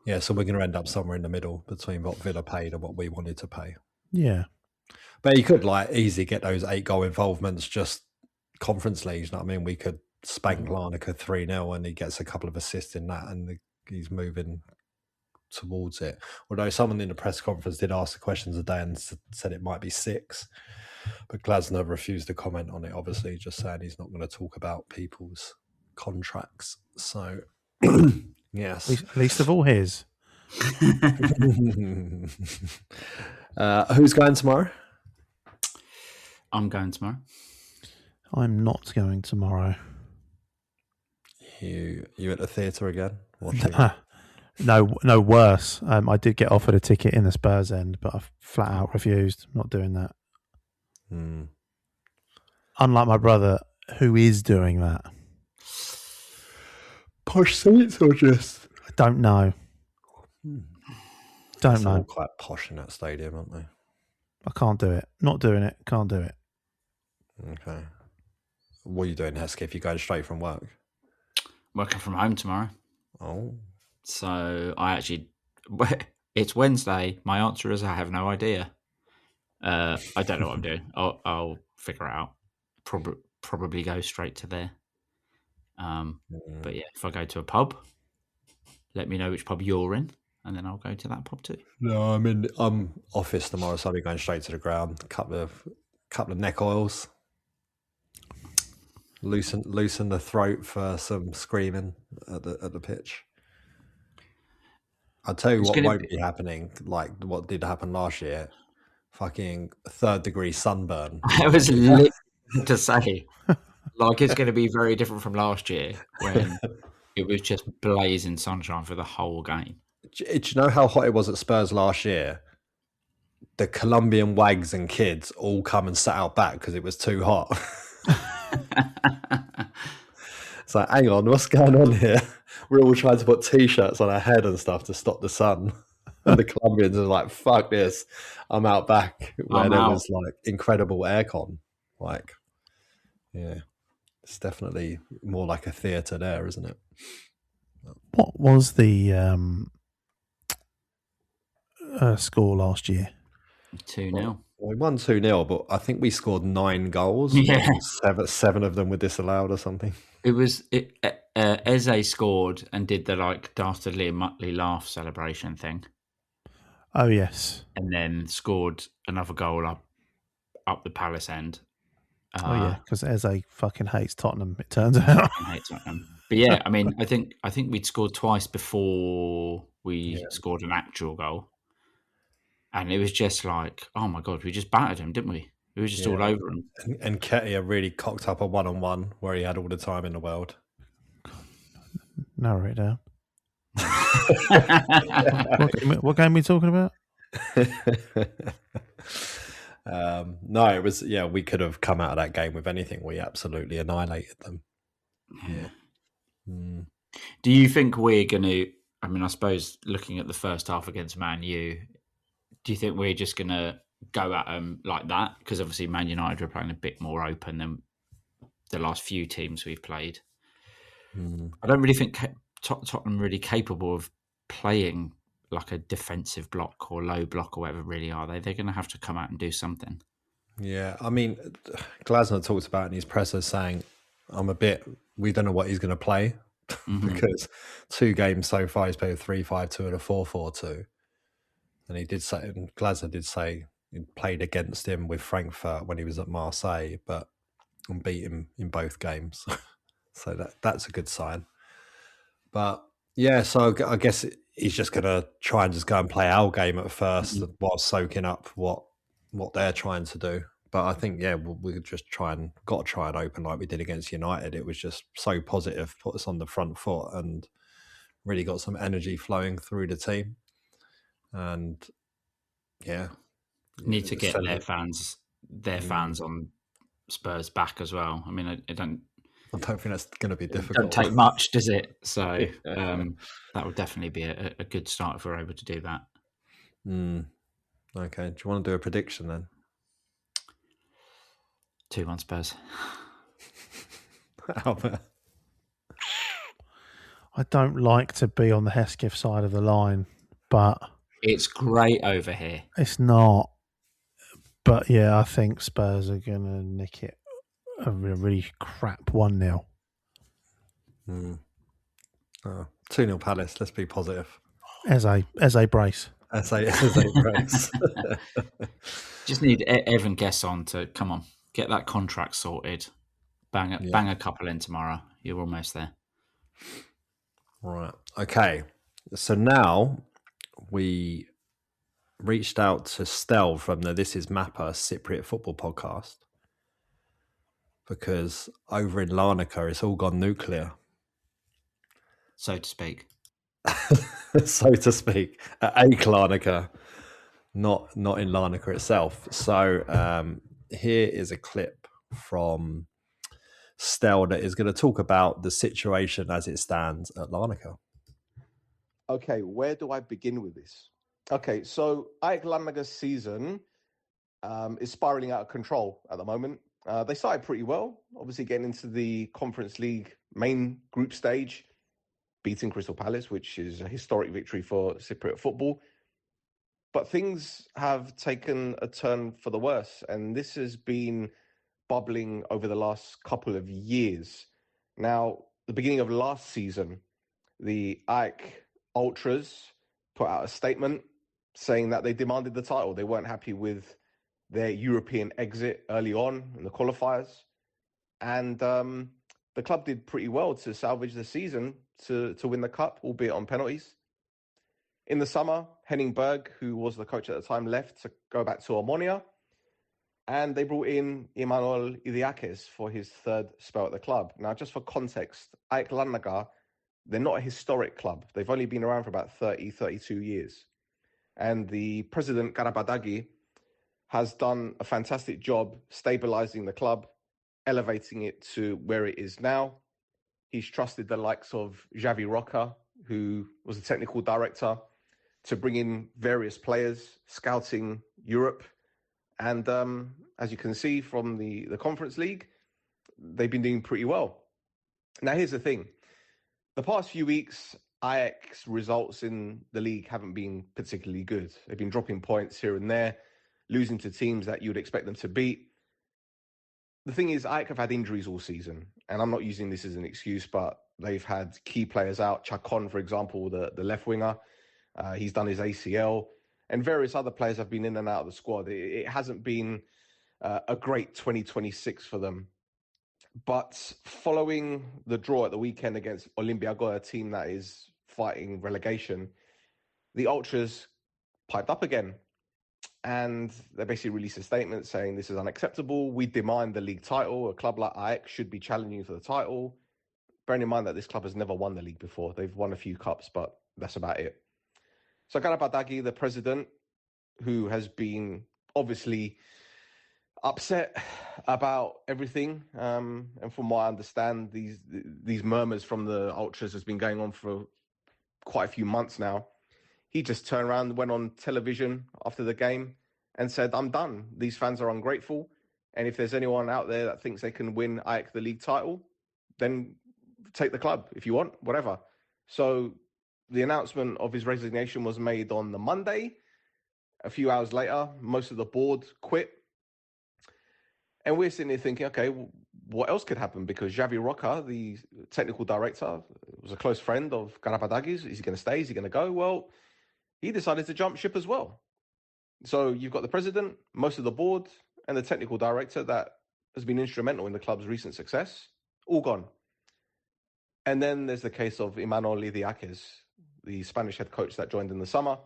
Yeah. So we're going to end up somewhere in the middle between what Villa paid and what we wanted to pay. Yeah. But you could easily get those 8 goal involvements just Conference League. You know what I mean? We could spank Larnaca 3-0 and he gets a couple of assists in that and he's moving towards it. Although someone in the press conference did ask the questions today and said it might be 6. But Glasner refused to comment on it, obviously, just saying he's not going to talk about people's contracts. So, yes. Least of all his. Who's going tomorrow? I'm going tomorrow. I'm not going tomorrow. You at the theatre again? No, worse. I did get offered a ticket in the Spurs end, but I flat out refused. I'm not doing that. Unlike my brother, who is doing that. Posh seats or just? I don't know. Don't know. All quite posh in that stadium, aren't they? I can't do it. Not doing it. Can't do it. Okay. What are you doing, Hesketh? You're going straight from work? Working from home tomorrow. Oh. So it's Wednesday. My answer is I have no idea. I don't know what I'm doing. I'll figure it out. Probably go straight to there. But yeah, if I go to a pub, let me know which pub you're in, and then I'll go to that pub too. No, I'm office tomorrow, so I'll be going straight to the ground. Couple of neck oils. Loosen the throat for some screaming at the pitch. I'll tell you what won't be happening, like what did happen last year. Fucking 3rd-degree sunburn. I was literally to say. Like it's going to be very different from last year when it was just blazing sunshine for the whole game. Do you know how hot it was at Spurs last year? The Colombian wags and kids all come and sat out back because it was too hot. It's like, hang on, what's going on here? We're all trying to put T-shirts on our head and stuff to stop the sun. And the Colombians are like, fuck this. I'm out back where there was like incredible aircon. Like, yeah, it's definitely more like a theatre there, isn't it? What was the score last year? 2-0. Well, we won 2-0, but I think we scored 9 goals. Yeah. Seven of them were disallowed or something. It was Eze scored and did the like dastardly Muttley laugh celebration thing. Oh yes, and then scored another goal up the Palace end. Yeah, because Eze fucking hates Tottenham. It turns out. Hates Tottenham. But yeah, I mean, I think we'd scored twice before we scored an actual goal, and it was just like, oh my god, we just battered him, didn't we? We were just all over him. And Ketia really cocked up a 1-on-1 where he had all the time in the world. Narrow it down. What game are we talking about? No, it was, we could have come out of that game with anything. We absolutely annihilated them. Yeah. Mm. Do you think we're going to, I mean, I suppose looking at the first half against Man U, do you think we're just going to go at them like that? Because obviously Man United are playing a bit more open than the last few teams we've played. I don't really think Tottenham really capable of playing like a defensive block or low block or whatever, really, are they? They're going to have to come out and do something. Yeah, I mean, Glasner talked about in his presser saying, we don't know what he's going to play because 2 games so far he's played a 3-5-2 and a 4-4-2. And he did say, and Glasner did say he played against him with Frankfurt when he was at Marseille, but beat him in both games. So that's a good sign. But yeah, so I guess he's just going to try and just go and play our game at first while soaking up what they're trying to do. But I think, we just got to try and open like we did against United. It was just so positive, put us on the front foot and really got some energy flowing through the team. And need to get their fans on Spurs back as well. I mean, I don't think that's going to be difficult. Don't take much, does it? So that would definitely be a good start if we're able to do that. Okay. Do you want to do a prediction then? 2-1 Spurs. I don't like to be on the Hesketh side of the line, but it's great over here. It's not. But yeah, I think Spurs are going to nick it a really crap 1-0. 2-0 Palace. Let's be positive. As a brace. As a brace. Just need Evan Guess on to come on, get that contract sorted. Bang a couple in tomorrow. You're almost there. Right. Okay. So now we reached out to Stel from the This Is Mappa Cypriot Football Podcast because over in Larnaca it's all gone nuclear. So to speak. So to speak. At AEK Larnaca, not in Larnaca itself. So here is a clip from Stel that is going to talk about the situation as it stands at Larnaca. Okay, where do I begin with this? Okay, so AEK Larnaca's season is spiraling out of control at the moment. They started pretty well, obviously getting into the Conference League main group stage, beating Crystal Palace, which is a historic victory for Cypriot football. But things have taken a turn for the worse, and this has been bubbling over the last couple of years. Now, the beginning of last season, the AEK Ultras put out a statement saying that they demanded the title. They weren't happy with their European exit early on in the qualifiers. And the club did pretty well to salvage the season to win the cup, albeit on penalties. In the summer, Henning Berg, who was the coach at the time, left to go back to Omonia. And they brought in Emmanuel Idiakes for his third spell at the club. Now, just for context, AEK Larnaca, they're not a historic club. They've only been around for about 30, 32 years. And the president, Karabadagi, has done a fantastic job stabilizing the club, elevating it to where it is now. He's trusted the likes of Xavi Roca, who was the technical director, to bring in various players, scouting Europe. And as you can see from the Conference League, they've been doing pretty well. Now, here's the thing. The past few weeks, AEK's results in the league haven't been particularly good. They've been dropping points here and there, losing to teams that you would expect them to beat. The thing is, AEK have had injuries all season, and I'm not using this as an excuse, but they've had key players out. Chacon, for example, the left winger, he's done his ACL, and various other players have been in and out of the squad. It hasn't been a great 2026 for them. But following the draw at the weekend against Olympiacos, a team that is fighting relegation, the Ultras piped up again. And they basically released a statement saying this is unacceptable. We demand the league title. A club like AEK should be challenging for the title. Bearing in mind that this club has never won the league before. They've won a few cups, but that's about it. So Karabadagi, the president, who has been obviously upset about everything, and from what I understand, these murmurs from the Ultras has been going on for quite a few months now. He just turned around and went on television after the game and said, I'm done. These fans are ungrateful. And if there's anyone out there that thinks they can win AEK the league title, then take the club if you want, whatever. So the announcement of his resignation was made on the Monday. A few hours later, most of the board quit. And we're sitting here thinking, okay, what else could happen? Because Xavi Roca, the technical director, was a close friend of Karabadagi's. Is he going to stay? Is he going to go? Well, he decided to jump ship as well. So you've got the president, most of the board, and the technical director that has been instrumental in the club's recent success, all gone. And then there's the case of Emmanuel Idiakes, the Spanish head coach that joined in the summer.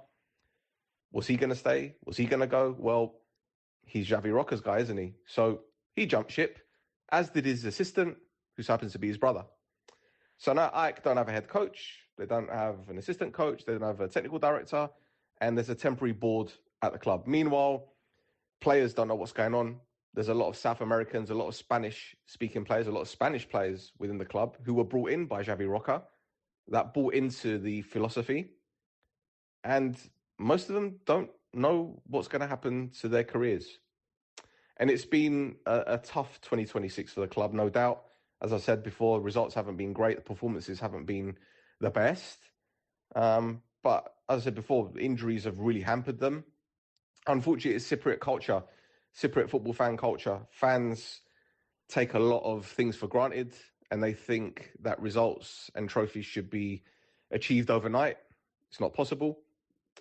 Was he going to stay? Was he going to go? Well, he's Xavi Roca's guy, isn't he? So he jumped ship, as did his assistant, who happens to be his brother. So now AEK don't have a head coach. They don't have an assistant coach. They don't have a technical director. And there's a temporary board at the club. Meanwhile, players don't know what's going on. There's a lot of South Americans, a lot of Spanish-speaking players, a lot of Spanish players within the club who were brought in by Xavi Roca, that bought into the philosophy. And most of them don't know what's going to happen to their careers. And it's been a tough 2026 for the club, no doubt. As I said before, results haven't been great. The performances haven't been the best. But as I said before, injuries have really hampered them. Unfortunately, it's Cypriot culture, Cypriot football fan culture. Fans take a lot of things for granted, and they think that results and trophies should be achieved overnight. It's not possible.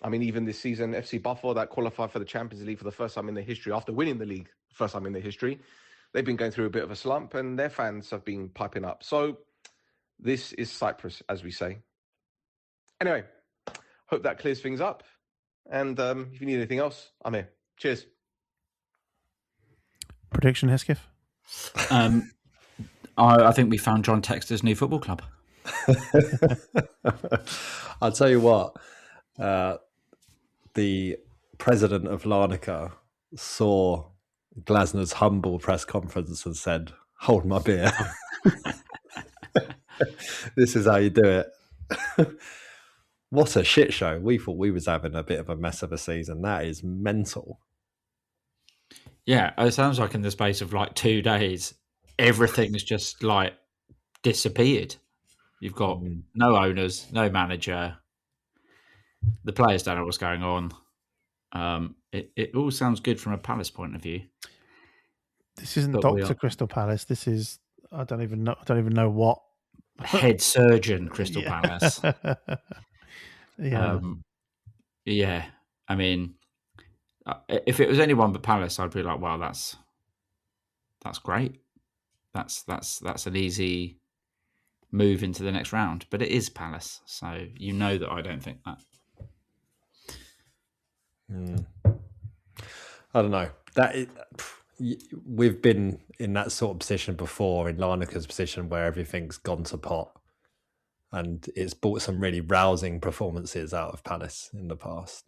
I mean, even this season, FC Buffalo, that qualified for the Champions League for the first time in their history, after winning the league, first time in their history, they've been going through a bit of a slump, and their fans have been piping up. So this is Cyprus, as we say. Anyway, hope that clears things up. And if you need anything else, I'm here. Cheers. Prediction, Hesketh? I think we found John Textor's new football club. I'll tell you what, the president of Larnaca saw Glasner's humble press conference and said, hold my beer. This is how you do it. What a shit show. We thought we was having a bit of a mess of a season. That is mental. Yeah, it sounds like in the space of like 2 days, everything's just like disappeared. You've got no owners, no manager. The players don't know what's going on. It all sounds good from a Palace point of view. This isn't Dr. Crystal Palace. This is I don't even know what head surgeon Crystal Palace. Yeah. I mean, if it was anyone but Palace, I'd be like, "Well, that's great. That's an easy move into the next round." But it is Palace, so you know that I don't think that. I don't know. we've been in that sort of position before, in Larnaca's position, where everything's gone to pot, and it's brought some really rousing performances out of Palace in the past.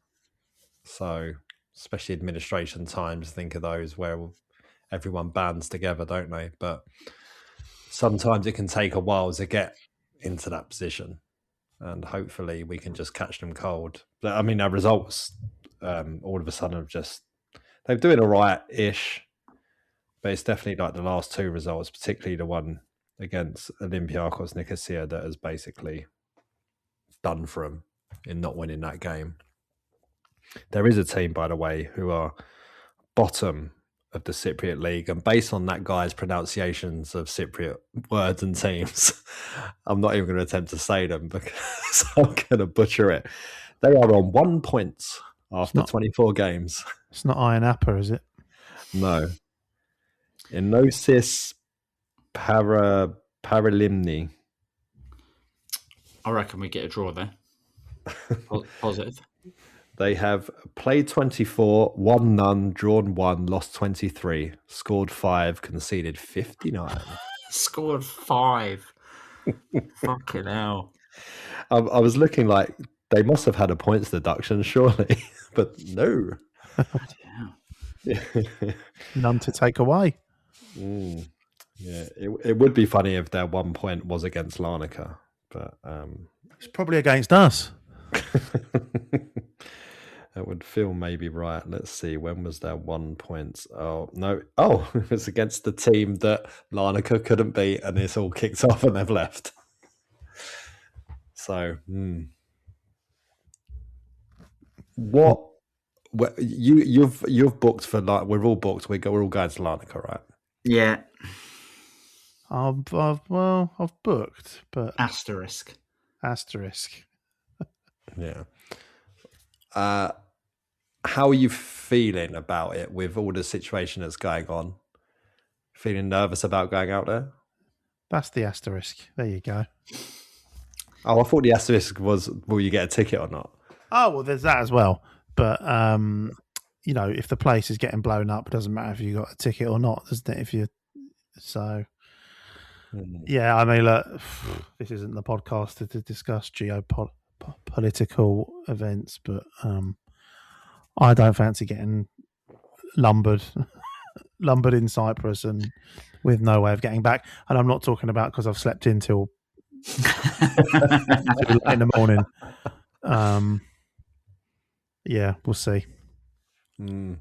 So, especially administration times, think of those where everyone bands together, don't they? But sometimes it can take a while to get into that position, and hopefully we can just catch them cold. But I mean, our results all of a sudden they're doing all right-ish, but it's definitely like the last two results, particularly the one against Olympiacos Nicosia, that has basically done for them in not winning that game. There is a team, by the way, who are bottom of the Cypriot League, and based on that guy's pronunciations of Cypriot words and teams, I'm not even going to attempt to say them because I'm going to butcher it. They are on 1 point after 24 games. It's not Iron Appa, is it? No. Enosis Paralimni. I reckon we get a draw there. Positive. They have played 24, won none, drawn 1, lost 23, scored 5, conceded 59. Scored 5. Fucking hell. I was looking like they must have had a points deduction, surely, but no. Yeah. None to take away. Yeah, it would be funny if their 1 point was against Larnaca, but it's probably against us. That would feel maybe right. Let's see, when was their 1 point? Oh no! Oh, it was against the team that Larnaca couldn't beat, and it's all kicked off and they've left. So, what? You've booked for like we're all booked. We're all going to Larnaca, right? Yeah. I've booked, but Asterisk. Yeah. How are you feeling about it with all the situation that's going on? Feeling nervous about going out there? That's the asterisk. There you go. Oh, I thought the asterisk was, will you get a ticket or not? Oh, well, there's that as well. But, if the place is getting blown up, it doesn't matter if you got a ticket or not, doesn't it? Yeah, I mean, look, this isn't the podcast to discuss geopolitical events, but I don't fancy getting lumbered in Cyprus and with no way of getting back. And I'm not talking about because I've slept in till late in the morning. Yeah, we'll see. I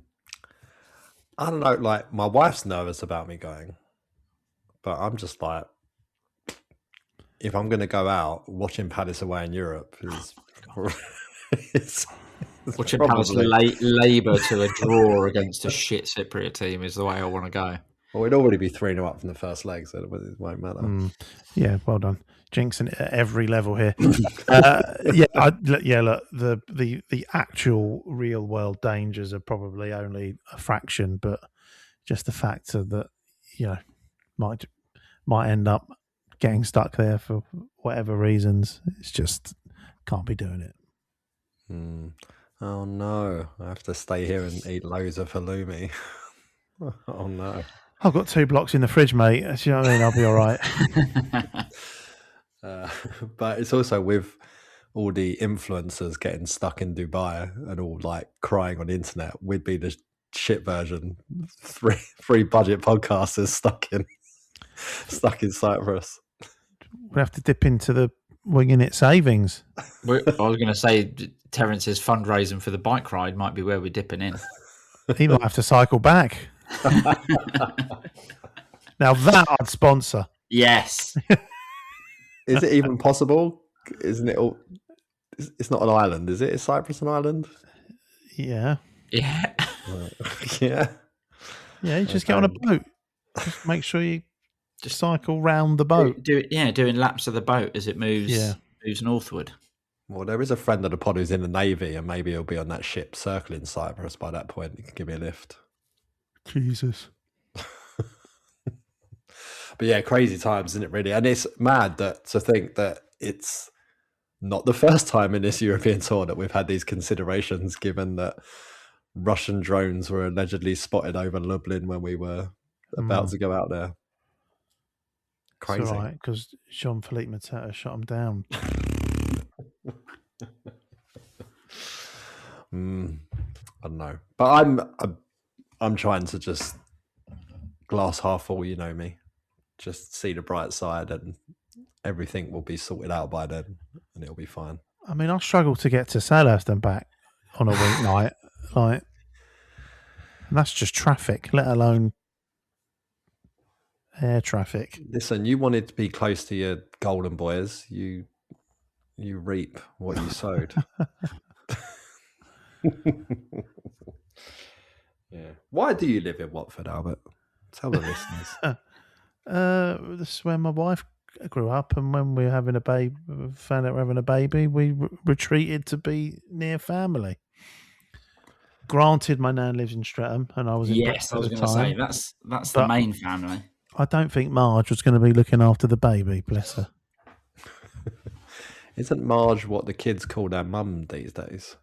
don't know. Like, my wife's nervous about me going, but I'm just like, if I'm going to go out, watching Palace away in Europe is watching Palace labour to a draw against a shit Cypriot team is the way I want to go. Well, we'd already be 3-0 up from the first leg, so it won't matter. Yeah, well done. Jinxing it at every level here. Look, the actual real world dangers are probably only a fraction, but just the fact that might end up getting stuck there for whatever reasons. It's just can't be doing it. Oh no, I have to stay here and eat loads of halloumi. Oh no. I've got 2 blocks in the fridge, mate. You know what I mean? I'll be all right. But it's also with all the influencers getting stuck in Dubai and all like crying on the internet. We'd be the shit version. Three budget podcasters stuck in Cyprus. We have to dip into the winging it savings. I was going to say Terence's fundraising for the bike ride might be where we're dipping in. He might have to cycle back. Now that I'd sponsor. Yes. Is it even possible? Isn't it all? It's not an island, is it? Is Cyprus an island? Yeah. Yeah. Yeah. Yeah, you just get on a boat. Just make sure you just cycle round the boat. Doing laps of the boat as it moves northward. Well, there is a friend of the pod who's in the Navy, and maybe he'll be on that ship circling Cyprus by that point. He can give me a lift. Jesus. But yeah, crazy times, isn't it, really? And it's mad to think that it's not the first time in this European tour that we've had these considerations, given that Russian drones were allegedly spotted over Lublin when we were about to go out there. Crazy. It's all right, because Jean-Philippe Mateta shot him down. I don't know, but I'm trying to just glass half full. You know me, just see the bright side, and everything will be sorted out by then, and it'll be fine. I mean, I struggle to get to Selhurst and back on a weeknight, and that's just traffic, let alone air traffic. Listen, you wanted to be close to your golden boys. You reap what you sowed. Yeah. Why do you live in Watford, Albert? Tell the listeners. This is where my wife grew up, and when we were having a baby, found out we were having a baby, we retreated to be near family. Granted, my nan lives in Streatham, and I was in yes, I was going to say that's the main family. I don't think Marge was going to be looking after the baby, bless her. Isn't Marge what the kids call their mum these days?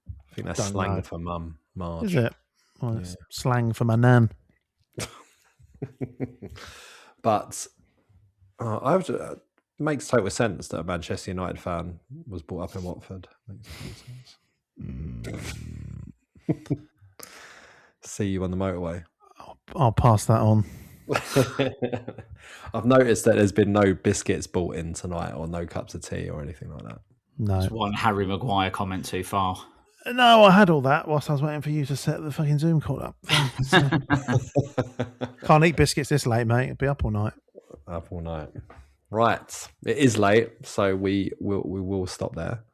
I think that's slang for mum, Marge. Is it? Well, it's slang for my nan. But it makes total sense that a Manchester United fan was brought up in Watford. Makes total sense. See you on the motorway. I'll pass that on. I've noticed that there's been no biscuits brought in tonight, or no cups of tea or anything like that. No. It's one Harry Maguire comment too far. No, I had all that whilst I was waiting for you to set the fucking Zoom call up. So, can't eat biscuits this late, mate. It'll be up all night. Up all night. Right. It is late, so we will stop there.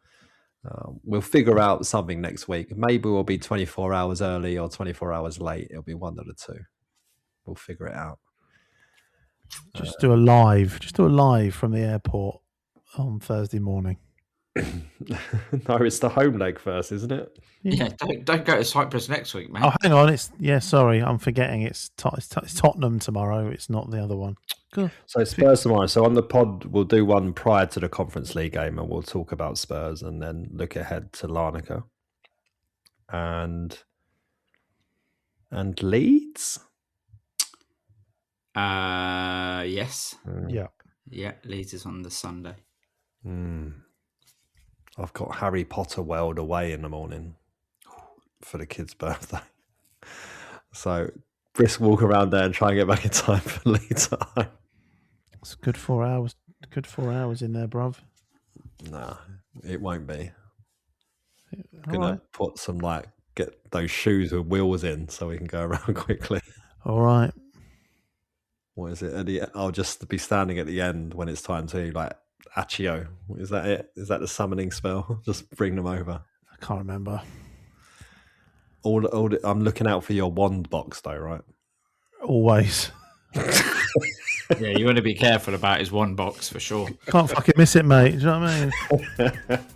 We'll figure out something next week. Maybe we'll be 24 hours early or 24 hours late. It'll be one of the two. We'll figure it out. Just do a live from the airport on Thursday morning. No, it's the home leg first, isn't it? Yeah, don't go to Cyprus next week, mate. Oh, hang on. Sorry, I'm forgetting. It's Tottenham tomorrow. It's not the other one. Cool. So Spurs tomorrow. So on the pod, we'll do one prior to the Conference League game, and we'll talk about Spurs, and then look ahead to Larnaca and Leeds. Yes. Yeah, Leeds is on the Sunday. I've got Harry Potter World away in the morning for the kid's birthday. So brisk walk around there and try and get back in time for Leeds at home. It's good 4 hours. Good 4 hours in there, bruv. Nah, it won't be. All Gonna right. put some get those shoes with wheels in so we can go around quickly. All right. What is it? I'll just be standing at the end when it's time to Accio. Is that it? Is that the summoning spell? Just bring them over. I can't remember. I'm looking out for your wand box though, right? Always. Yeah, you want to be careful about his one box for sure. Can't fucking miss it, mate. Do you know what I mean?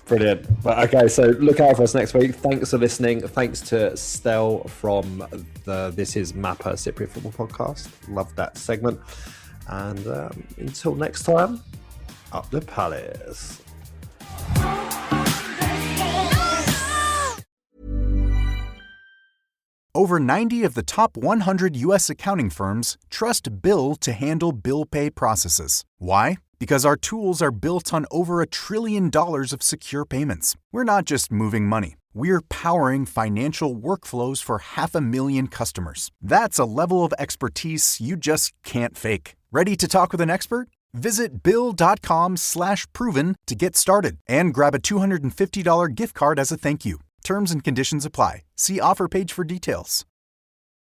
Brilliant. But okay, so look out for us next week. Thanks for listening. Thanks to Stel from This is Mappa Cypriot Football Podcast. Love that segment. And until next time, up the Palace. Over 90 of the top 100 U.S. accounting firms trust Bill to handle bill pay processes. Why? Because our tools are built on over $1 trillion of secure payments. We're not just moving money. We're powering financial workflows for 500,000 customers. That's a level of expertise you just can't fake. Ready to talk with an expert? Visit Bill.com/proven to get started and grab a $250 gift card as a thank you. Terms and conditions apply. See offer page for details.